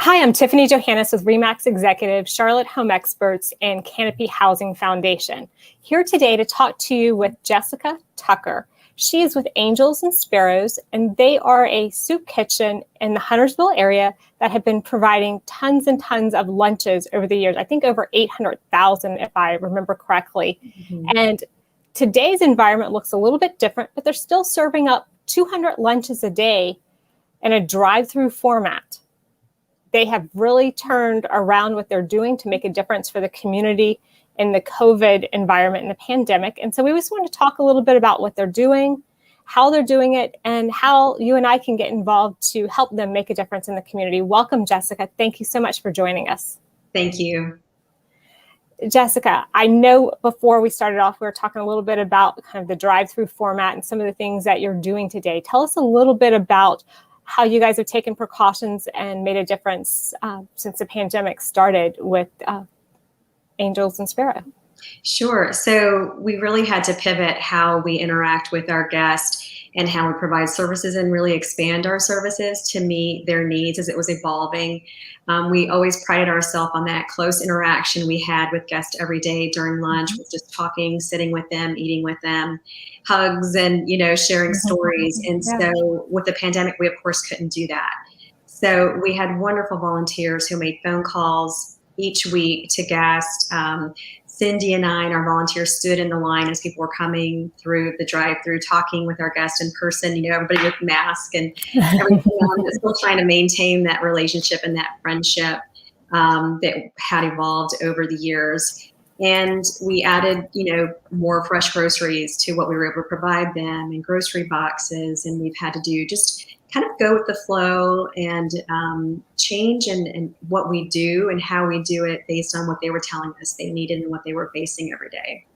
Hi, I'm Tiffany Johannes with RE/MAX Executive, Charlotte Home Experts, and Canopy Housing Foundation. Here today to talk to you with Jessica Tucker. She is with Angels and Sparrows, and they are a soup kitchen in the Huntersville area that have been providing tons and tons of lunches over the years. I think over 800,000, if I remember correctly. And today's environment looks a little bit different, but they're still serving up 200 lunches a day in a drive-through format. They have really turned around what they're doing to make a difference for the community in the COVID environment and the pandemic. And so we just want to talk a little bit about what they're doing, how they're doing it, and how you and I can get involved to help them make a difference in the community. Welcome, Jessica. Thank you so much for joining us. Thank you. Jessica, I know before we started off, we were talking a little bit about kind of the drive-through format and some of the things that you're doing today. Tell us a little bit about how you guys have taken precautions and made a difference since the pandemic started with Angels and Sparrow. Sure. So we really had to pivot how we interact with our guests and how we provide services and really expand our services to meet their needs as it was evolving. We always prided ourselves on that close interaction we had with guests every day during lunch, with just talking, sitting with them, eating with them, hugs, and sharing stories. And so with the pandemic, we of course couldn't do that. So we had wonderful volunteers who made phone calls each week to guests. Cindy and I and our volunteers stood in the line as people were coming through the drive-through, talking with our guests in person, everybody with masks and everything else, still trying to maintain that relationship and that friendship that had evolved over the years. And we added, more fresh groceries to what we were able to provide them, and grocery boxes. And we've had to do just kind of go with the flow and change and what we do and how we do it based on what they were telling us they needed and what they were facing every day.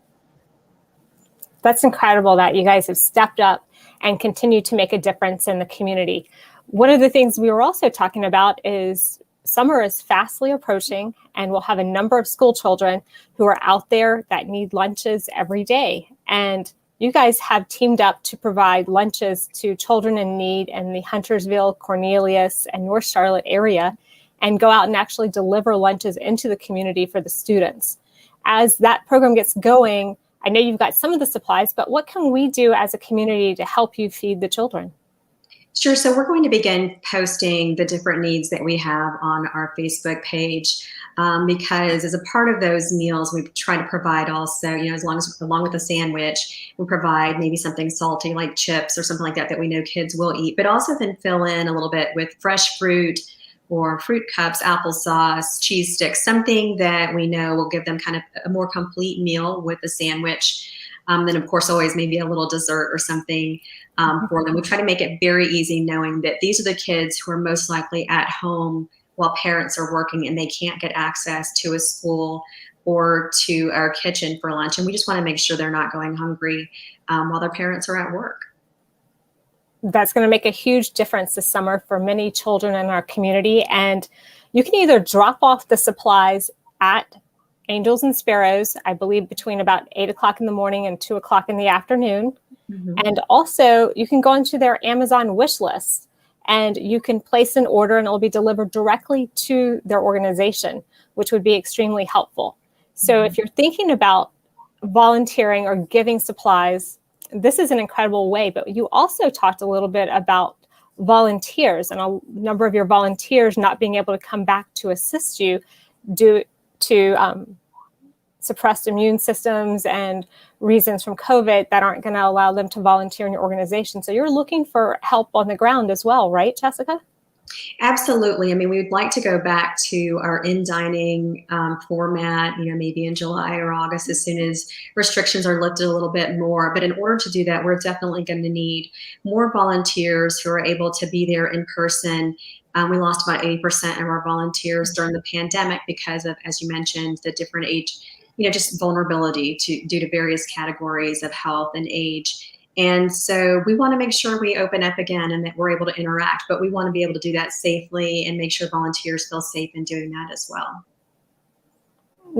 That's incredible that you guys have stepped up and continue to make a difference in the community. One of the things we were also talking about is summer is fastly approaching, and we'll have a number of school children who are out there that need lunches every day. And you guys have teamed up to provide lunches to children in need in the Huntersville, Cornelius, and North Charlotte area, and go out and actually deliver lunches into the community for the students. As that program gets going, I know you've got some of the supplies, but what can we do as a community to help you feed the children? Sure. So we're going to begin posting the different needs that we have on our Facebook page because as a part of those meals, we try to provide also, along with the sandwich, we provide maybe something salty like chips or something like that we know kids will eat, but also then fill in a little bit with fresh fruit or fruit cups, applesauce, cheese sticks, something that we know will give them kind of a more complete meal with a sandwich. Then, of course, always maybe a little dessert or something for them. We try to make it very easy, knowing that these are the kids who are most likely at home while parents are working and they can't get access to a school or to our kitchen for lunch. And we just want to make sure they're not going hungry while their parents are at work. That's going to make a huge difference this summer for many children in our community. And you can either drop off the supplies at Angels and Sparrows, I believe between about 8 o'clock in the morning and 2 o'clock in the afternoon. And also you can go into their Amazon wish list and you can place an order and it will be delivered directly to their organization, which would be extremely helpful. So if you're thinking about volunteering or giving supplies, this is an incredible way. But you also talked a little bit about volunteers and a number of your volunteers not being able to come back to assist you due to suppressed immune systems and reasons from COVID that aren't going to allow them to volunteer in your organization. So you're looking for help on the ground as well, right, Jessica? Absolutely. I mean, we would like to go back to our in-dining format, maybe in July or August, as soon as restrictions are lifted a little bit more. But in order to do that, we're definitely going to need more volunteers who are able to be there in person. We lost about 80% of our volunteers during the pandemic because of, as you mentioned, the different age, just vulnerability due to various categories of health and age. And so we want to make sure we open up again and that we're able to interact, but we want to be able to do that safely and make sure volunteers feel safe in doing that as well.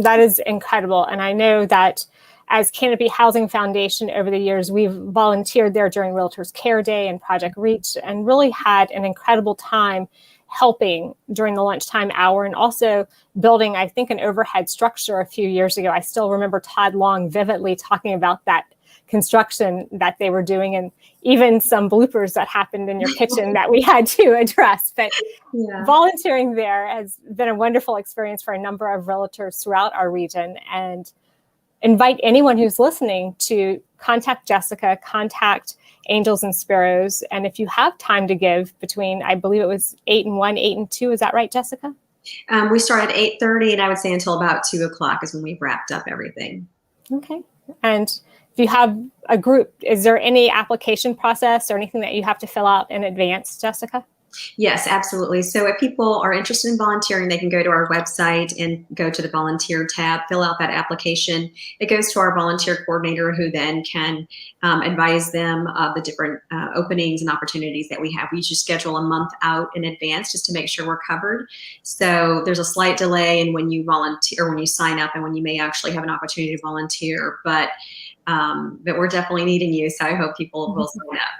That is incredible. And I know that as Canopy Housing Foundation over the years, we've volunteered there during Realtors Care Day and Project Reach and really had an incredible time helping during the lunchtime hour, and also building, I think, an overhead structure a few years ago. I still remember Todd Long vividly talking about that construction that they were doing, and even some bloopers that happened in your kitchen that we had to address. But Yeah. volunteering there has been a wonderful experience for a number of realtors throughout our region, and invite anyone who's listening to contact Jessica, contact Angels and Sparrows. And if you have time to give between, I believe it was 8 and 1, 8 and 2, is that right, Jessica? We start at 8:30, and I would say until about 2 o'clock is when we've wrapped up everything. Okay. And if you have a group, is there any application process or anything that you have to fill out in advance, Jessica? Yes, absolutely. So if people are interested in volunteering, they can go to our website and go to the volunteer tab, fill out that application. It goes to our volunteer coordinator, who then can advise them of the different openings and opportunities that we have. We usually schedule a month out in advance just to make sure we're covered. So there's a slight delay in when you volunteer, when you sign up, and when you may actually have an opportunity to volunteer. But we're definitely needing you, so I hope people will sign up.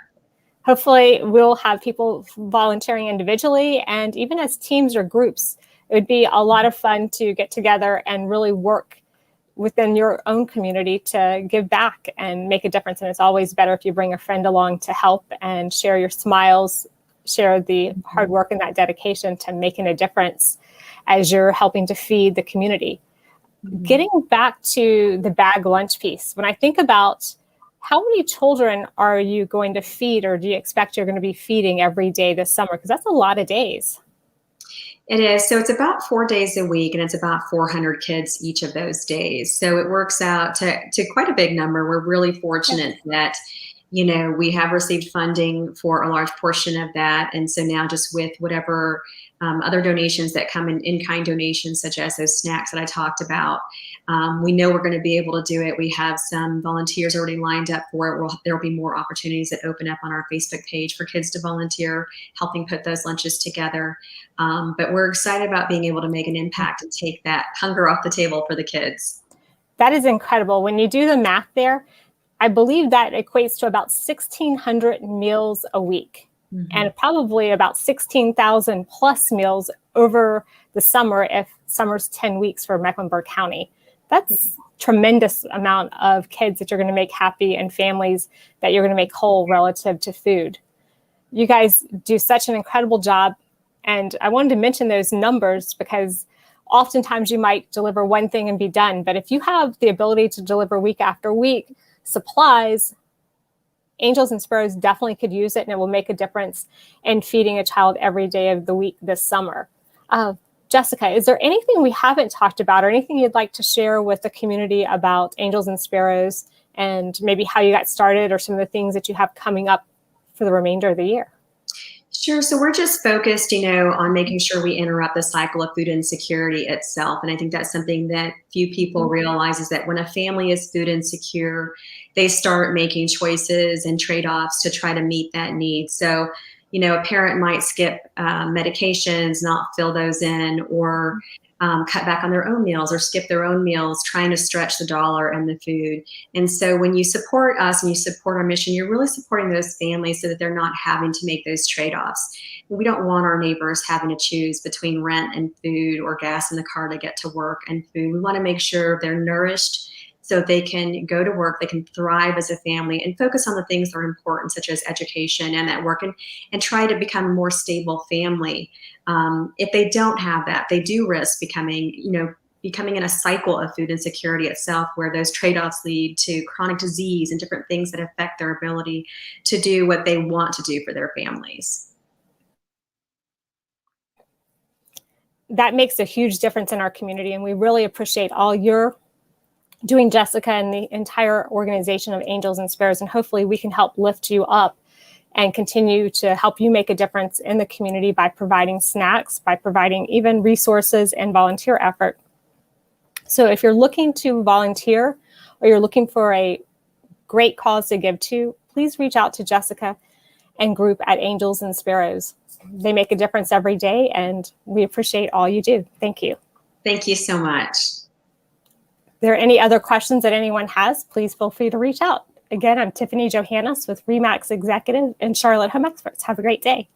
Hopefully we'll have people volunteering individually and even as teams or groups. It would be a lot of fun to get together and really work within your own community to give back and make a difference. And it's always better if you bring a friend along to help and share your smiles, share the hard work and that dedication to making a difference as you're helping to feed the community. Getting back to the bag lunch piece, when I think about how many children are you going to feed, or do you expect you're going to be feeding every day this summer? Because that's a lot of days. It is. So it's about 4 days a week, and it's about 400 kids each of those days. So it works out to quite a big number. We're really fortunate that, we have received funding for a large portion of that. And so now, just with whatever other donations that come in kind donations, such as those snacks that I talked about, we know we're going to be able to do it. We have some volunteers already lined up for it. There will be more opportunities that open up on our Facebook page for kids to volunteer, helping put those lunches together. But we're excited about being able to make an impact and take that hunger off the table for the kids. That is incredible. When you do the math there, I believe that equates to about 1,600 meals a week. And probably about 16,000 plus meals over the summer if summer's 10 weeks for Mecklenburg County. That's tremendous amount of kids that you're going to make happy and families that you're going to make whole relative to food. You guys do such an incredible job. And I wanted to mention those numbers because oftentimes you might deliver one thing and be done. But if you have the ability to deliver week after week supplies, Angels and Sparrows definitely could use it, and it will make a difference in feeding a child every day of the week this summer. Jessica, is there anything we haven't talked about or anything you'd like to share with the community about Angels and Sparrows and maybe how you got started or some of the things that you have coming up for the remainder of the year? Sure. So we're just focused, on making sure we interrupt the cycle of food insecurity itself. And I think that's something that few people realize, is that when a family is food insecure, they start making choices and trade-offs to try to meet that need. So, a parent might skip medications, not fill those in, or cut back on their own meals or skip their own meals, trying to stretch the dollar and the food. And so when you support us and you support our mission, you're really supporting those families so that they're not having to make those trade-offs. We don't want our neighbors having to choose between rent and food or gas in the car to get to work and food. We want to make sure they're nourished so they can go to work, they can thrive as a family and focus on the things that are important, such as education and at work, and try to become a more stable family. If they don't have that, they do risk becoming in a cycle of food insecurity itself, where those trade-offs lead to chronic disease and different things that affect their ability to do what they want to do for their families. That makes a huge difference in our community, and we really appreciate all you're doing, Jessica, and the entire organization of Angels and Sparrows, and hopefully we can help lift you up and continue to help you make a difference in the community by providing snacks, by providing even resources and volunteer effort. So if you're looking to volunteer or you're looking for a great cause to give to, please reach out to Jessica and group at Angels and Sparrows. They make a difference every day, and we appreciate all you do. Thank you. Thank you so much. If there are any other questions that anyone has, please feel free to reach out. Again, I'm Tiffany Johannes with RE/MAX Executive and Charlotte Home Experts. Have a great day.